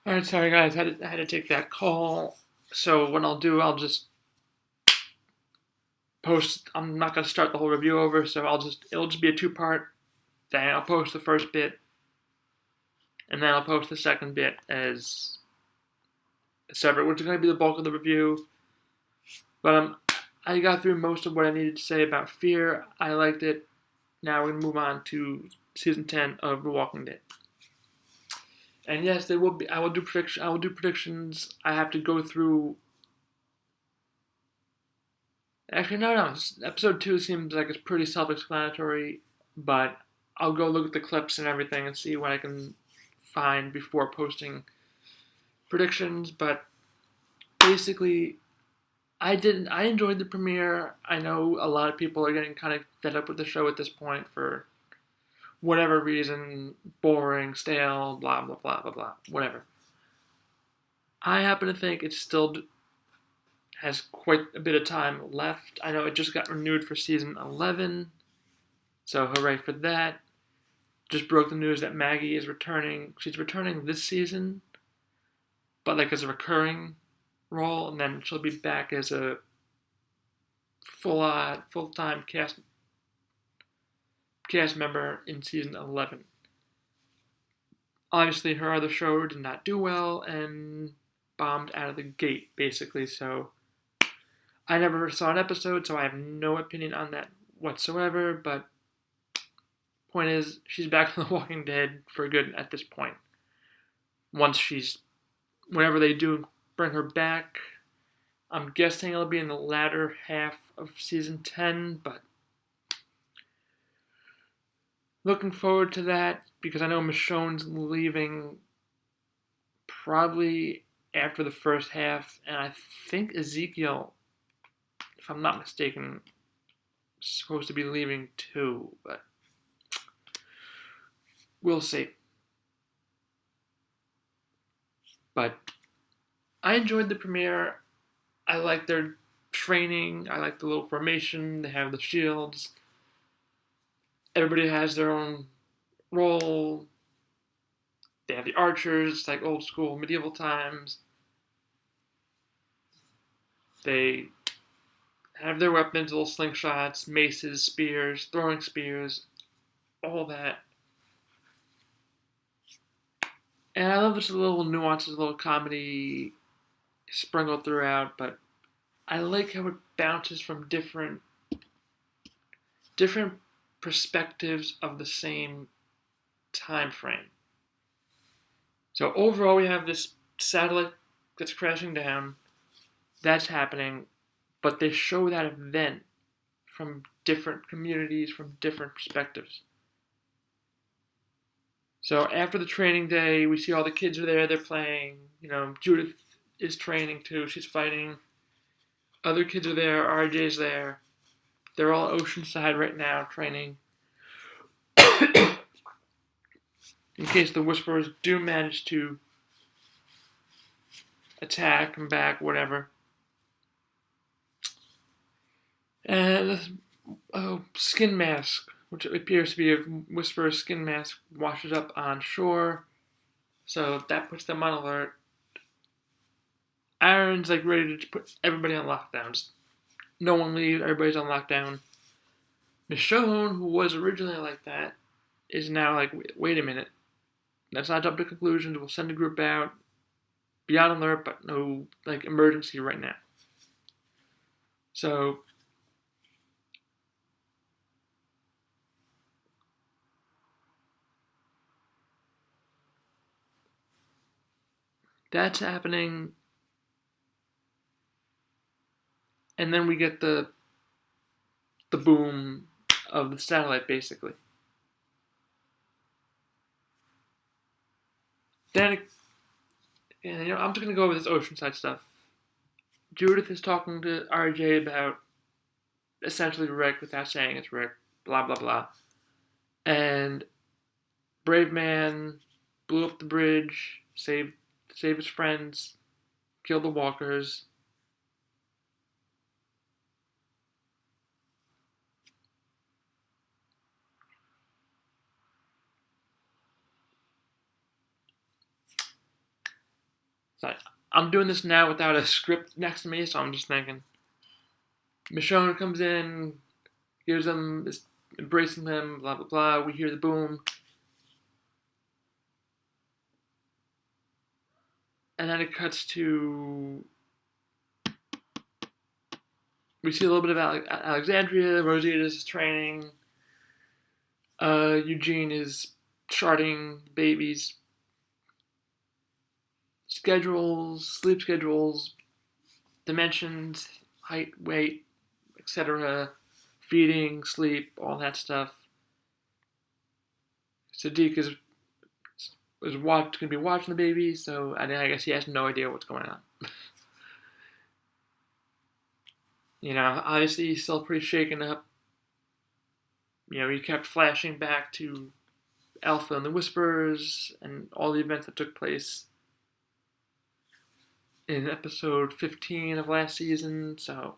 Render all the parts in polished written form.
All right, sorry guys, I had to take that call. So what I'll do, I'll just post. I'm not gonna start the whole review over, so it'll just be a two-part thing. I'll post the first bit, and then I'll post the second bit as separate, which is gonna be the bulk of the review. But I got through most of what I needed to say about Fear. I liked it. Now we're gonna move on to season 10 of The Walking Dead. And yes, there will be. I will do prediction. I will do predictions. I have to go through. Actually, no. Episode 2 seems like it's pretty self-explanatory, but I'll go look at the clips and everything and see what I can find before posting predictions. But basically, I enjoyed the premiere. I know a lot of people are getting kind of fed up with the show at this point for whatever reason, boring, stale, blah blah blah blah blah, whatever. I happen to think it still has quite a bit of time left. I know it just got renewed for season 11, so hooray for that. Just broke the news that Maggie is returning. She's returning this season, but like as a recurring role, and then she'll be back as a full time cast member in season 11. Obviously, her other show did not do well and bombed out of the gate, basically. So I never saw an episode, so I have no opinion on that whatsoever. But point is, she's back on The Walking Dead for good at this point. Once whenever they do bring her back, I'm guessing it'll be in the latter half of season 10, but looking forward to that because I know Michonne's leaving probably after the first half, and I think Ezekiel, if I'm not mistaken, is supposed to be leaving too, but we'll see. But I enjoyed the premiere. I like their training. I like the little formation. They have the shields. Everybody has their own role. They have the archers, like old school medieval times. They have their weapons, little slingshots, maces, spears, throwing spears, all that. And I love just the little nuances, little comedy sprinkled throughout, but I like how it bounces from different perspectives of the same time frame. So overall, we have this satellite that's crashing down. That's happening, but they show that event from different communities, from different perspectives. So after the training day, we see all the kids are there. They're playing. Judith is training too. She's fighting. Other kids are there. RJ's there. They're all Oceanside right now training. In case the Whisperers do manage to attack, come back, whatever. And skin mask, which appears to be a Whisperer skin mask, washes up on shore. So that puts them on alert. Aaron's like ready to put everybody on lockdowns. No one leaves, everybody's on lockdown. Michonne, who was originally like that, is now like, wait a minute. Let's not jump to conclusions. We'll send a group out. Be on alert, but no like emergency right now. So that's happening. And then we get the boom of the satellite, basically. Then, I'm just gonna go over this Oceanside stuff. Judith is talking to RJ about essentially Rick without saying it's Rick. Blah blah blah. And brave man blew up the bridge, saved his friends, killed the walkers. So I'm doing this now without a script next to me, so I'm just thinking. Michonne comes in, gives them, is embracing them, blah blah blah. We hear the boom, and then it cuts to. We see a little bit of Alexandria. Rosita is training. Eugene is charting babies' schedules, sleep schedules, dimensions, height, weight, etc., feeding, sleep, all that stuff. Siddiq is going to be watching the baby, so I guess he has no idea what's going on. Obviously he's still pretty shaken up. He kept flashing back to Alpha and the Whispers and all the events that took place in episode 15 of last season, so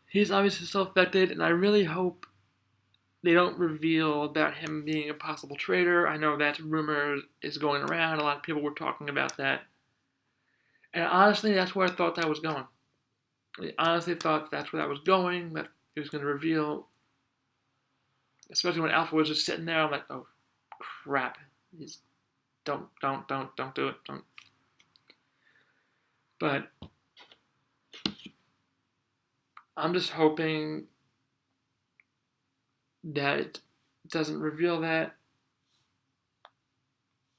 he's obviously still affected, and I really hope they don't reveal about him being a possible traitor. I know that rumor is going around. A lot of people were talking about that. And honestly, that's where I thought that was going. I honestly thought that's where that was going, that he was going to reveal, especially when Alpha was just sitting there. I'm like, oh, crap. Don't do it. Don't. But I'm just hoping that it doesn't reveal that.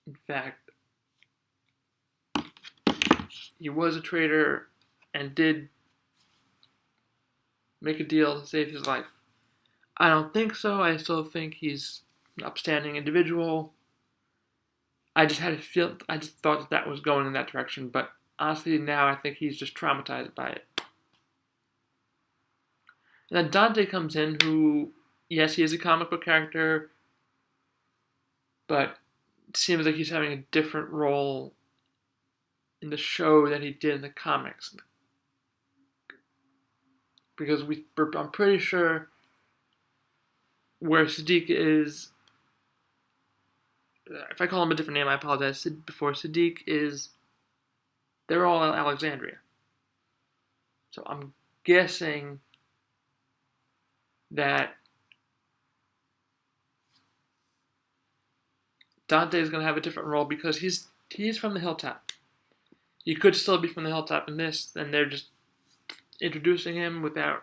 In fact, he was a traitor and did make a deal to save his life. I don't think so. I still think he's an upstanding individual. I just thought that was going in that direction, but honestly now I think he's just traumatized by it. And then Dante comes in, who, yes, he is a comic book character, but it seems like he's having a different role in the show than he did in the comics. Because I'm pretty sure where Siddiq is, if I call him a different name, I apologize. Before Siddiq is, they're all in Alexandria. So I'm guessing that Dante is going to have a different role because he's from the Hilltop. He could still be from the Hilltop in this, and they're just introducing him without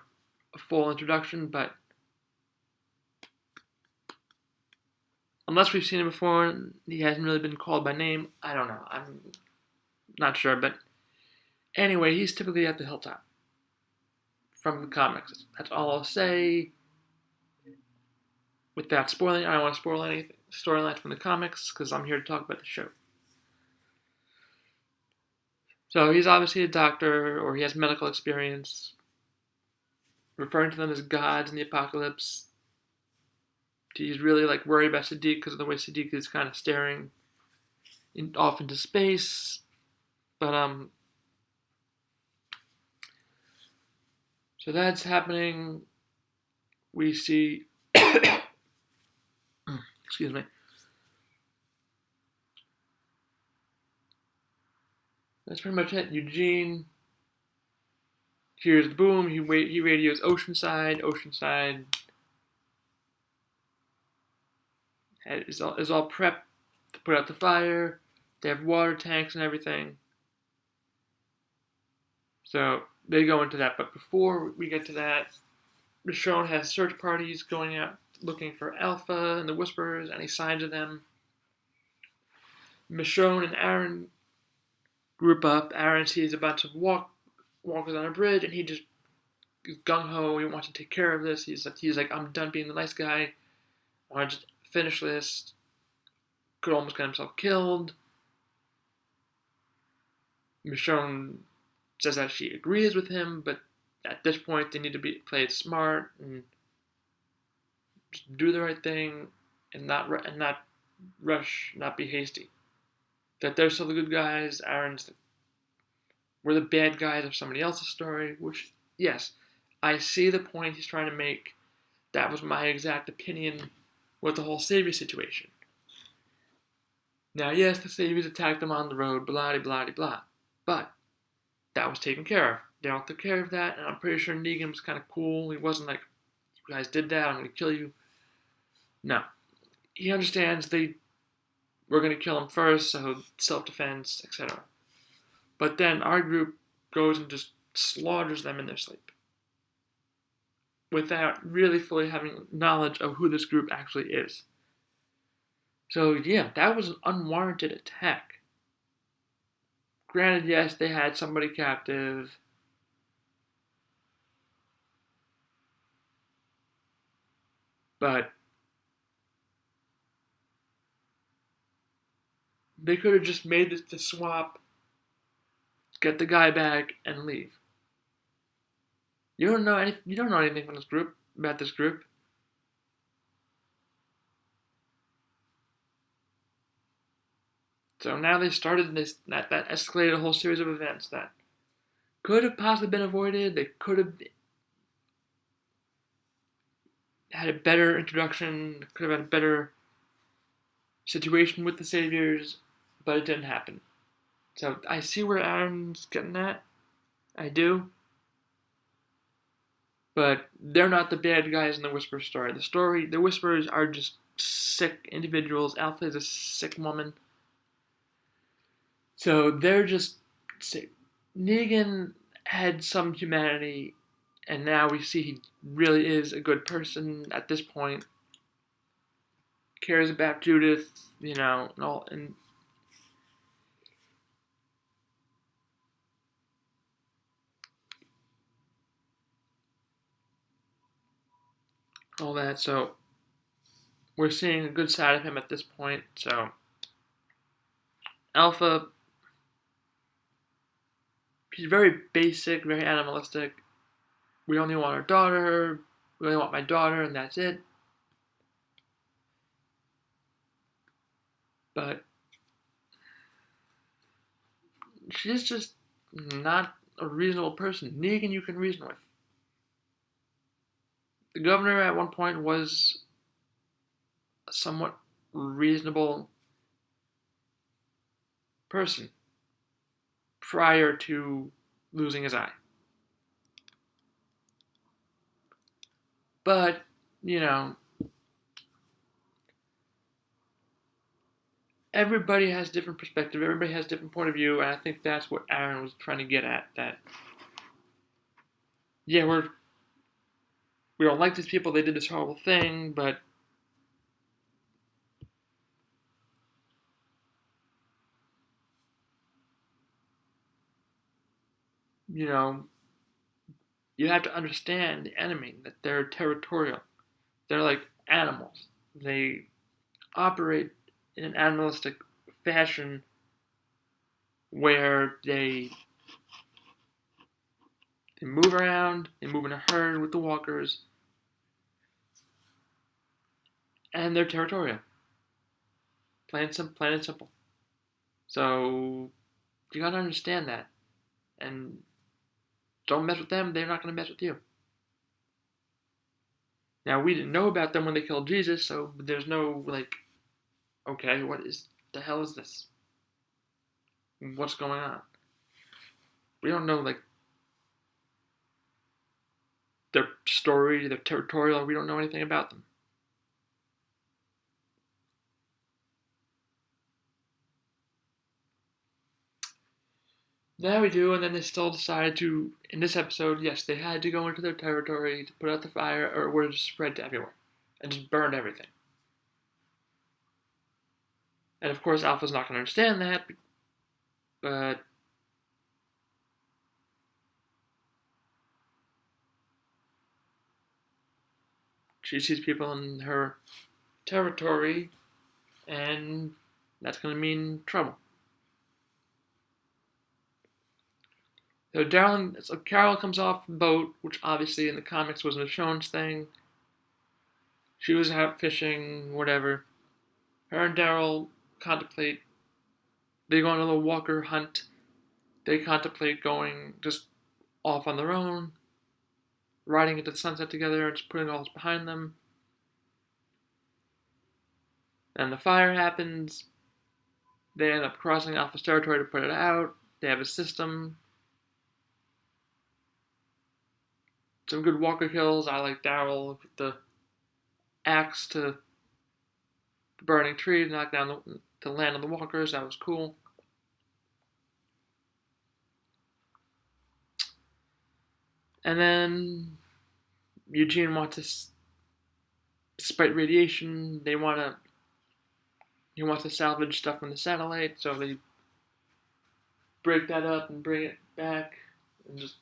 a full introduction, but unless we've seen him before and he hasn't really been called by name, I don't know. I'm not sure, but anyway, he's typically at the Hilltop from the comics. That's all I'll say. Without spoiling, I don't want to spoil any storylines from the comics because I'm here to talk about the show. So he's obviously a doctor, or he has medical experience, referring to them as gods in the apocalypse. He's really worried about Siddiq because of the way Siddiq is kind of staring off into space. But so that's happening. We see, excuse me. That's pretty much it. Eugene hears the boom. He radios Oceanside. Oceanside is all prepped to put out the fire. They have water tanks and everything. So they go into that. But before we get to that, Michonne has search parties going out looking for Alpha and the Whisperers, any signs of them. Michonne and Aaron group up. Aaron sees a bunch of walkers on a bridge, and he just is gung-ho. He wants to take care of this. He's like, I'm done being the nice guy. I want to just finish this. Could almost get himself killed. Michonne says that she agrees with him, but at this point they need to play it smart and just do the right thing and not rush, not be hasty. that they're still the good guys. We're the bad guys of somebody else's story. Which, yes, I see the point he's trying to make. That was my exact opinion with the whole Savior situation. Now, yes, the Saviors attacked them on the road, blah blah blah, but that was taken care of. They all took care of that, and I'm pretty sure Negan was kind of cool. He wasn't like, "You guys did that, I'm gonna kill you." No, he understands they were gonna kill him first, so self-defense, etc. But then our group goes and just slaughters them in their sleep without really fully having knowledge of who this group actually is. So yeah, that was an unwarranted attack. Granted, yes, they had somebody captive, but they could have just made the swap, get the guy back, and leave. You don't know anything from this group about this group. So now they started that escalated a whole series of events that could have possibly been avoided. They could have had a better introduction, could have had a better situation with the Saviors, but it didn't happen. So I see where Aaron's getting at. I do. But they're not the bad guys in the Whisper story. The Whisperers are just sick individuals. Alpha is a sick woman. So they're just sick. Negan had some humanity, and now we see he really is a good person at this point. Cares about Judith, and all, and all that. So we're seeing a good side of him at this point. So Alpha, he's very basic, very animalistic. We only want our daughter. We only want my daughter, and that's it. But she's just not a reasonable person. Negan, you can reason with. The governor at one point was a somewhat reasonable person prior to losing his eye. But, everybody has different perspective, everybody has different point of view, and I think that's what Aaron was trying to get at. That, yeah, we don't like these people, they did this horrible thing, but you have to understand the enemy, that they're territorial. They're like animals. They operate in an animalistic fashion where they move around, they move in a herd with the walkers, and they're territorial. Plain and simple. So you gotta understand that. And don't mess with them, they're not gonna mess with you. Now, we didn't know about them when they killed Jesus, so there's no, okay, the hell is this? What's going on? We don't know, their story, their territorial, we don't know anything about them. Now we do, and then they still decided to, in this episode, yes, they had to go into their territory to put out the fire, or it would have just spread to everywhere and just burned everything. And of course, Alpha's not going to understand that, but she sees people in her territory, and that's going to mean trouble. So Carol comes off the boat, which obviously in the comics was a Michonne's thing. She was out fishing, whatever. Her and Daryl contemplate They go on a little walker hunt. They contemplate going just off on their own, riding into the sunset together, and just putting all this behind them. And the fire happens. They end up crossing Alpha's territory to put it out. They have a system. Some good walker kills. I like Daryl with the axe to the burning tree to knock down the land of the walkers. That was cool. And then Eugene wants to, despite radiation, he wants to salvage stuff from the satellite, so they break that up and bring it back, and just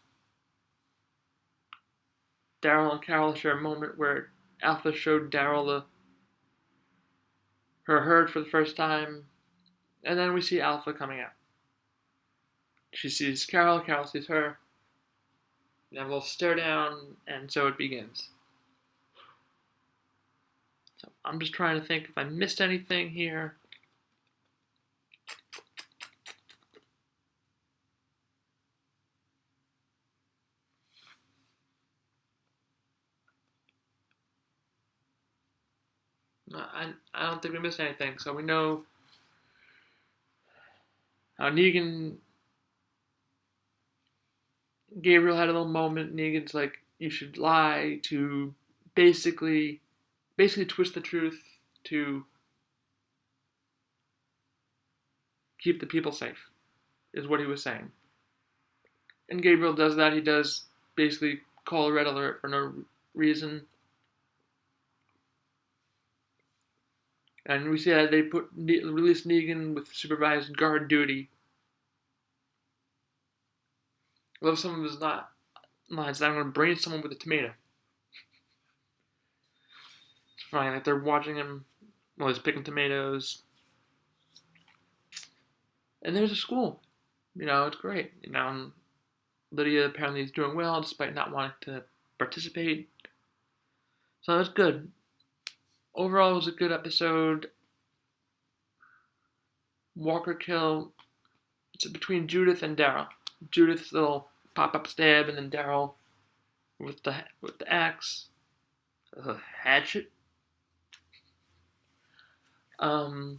Daryl and Carol share a moment where Alpha showed Daryl her herd for the first time, and then we see Alpha coming out. She sees Carol sees her. They have a little stare down, and so it begins. So I'm just trying to think if I missed anything here. No, I don't think we missed anything. So we know how Gabriel had a little moment. Negan's like, you should lie to basically twist the truth to keep the people safe, is what he was saying. And Gabriel does that. He does basically call a red alert for no reason. And we see that they release Negan with supervised guard duty. I love some of his lines. I'm going to brain someone with a tomato. It's funny, like they're watching him while he's picking tomatoes. And there's a school. It's great. And Lydia apparently is doing well despite not wanting to participate. So that's good. Overall, it was a good episode. Walker kill. It's between Judith and Daryl. Judith's little pop-up stab, and then Daryl with the axe, hatchet. What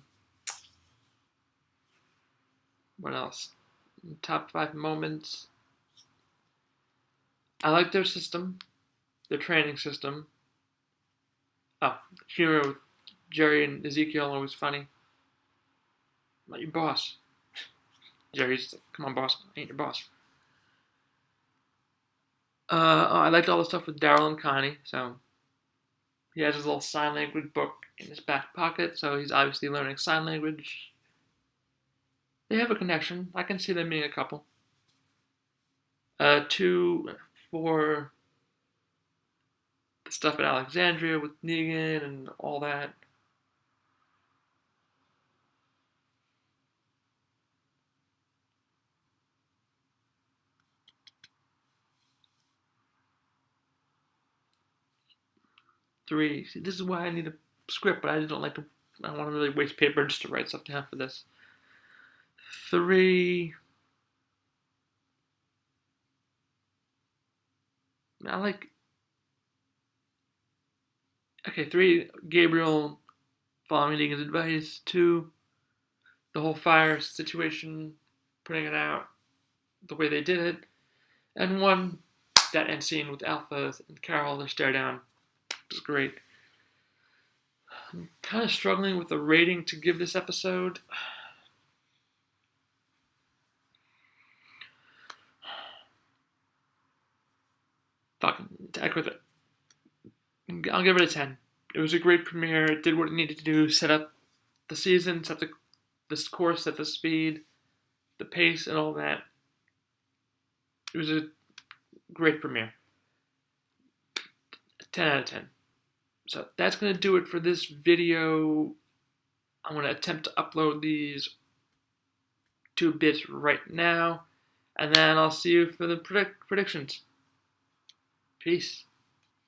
else? Top 5 moments. I like their system, their training system. Oh, humor with Jerry and Ezekiel always funny. I'm not your boss. Jerry's like, come on, boss, I ain't your boss. I liked all the stuff with Daryl and Connie. So he has his little sign language book in his back pocket, so he's obviously learning sign language. They have a connection. I can see them being a couple. 2 for the stuff at Alexandria with Negan and all that. Three. See, this is why I need a script, but I don't want to really waste paper just to write stuff down for this. 3. I like. Okay, 3. Gabriel following Negan's advice. 2. The whole fire situation, putting it out the way they did it. And 1. That end scene with Alpha and Carol, their stare down. It was great. I'm kind of struggling with the rating to give this episode. Heck with it. I'll give it a 10. It was a great premiere. It did what it needed to do. Set up the season, set the course, set the speed, the pace, and all that. It was a great premiere. 10 out of 10. So that's going to do it for this video. I'm going to attempt to upload these 2 bits right now. And then I'll see you for the predictions. Peace.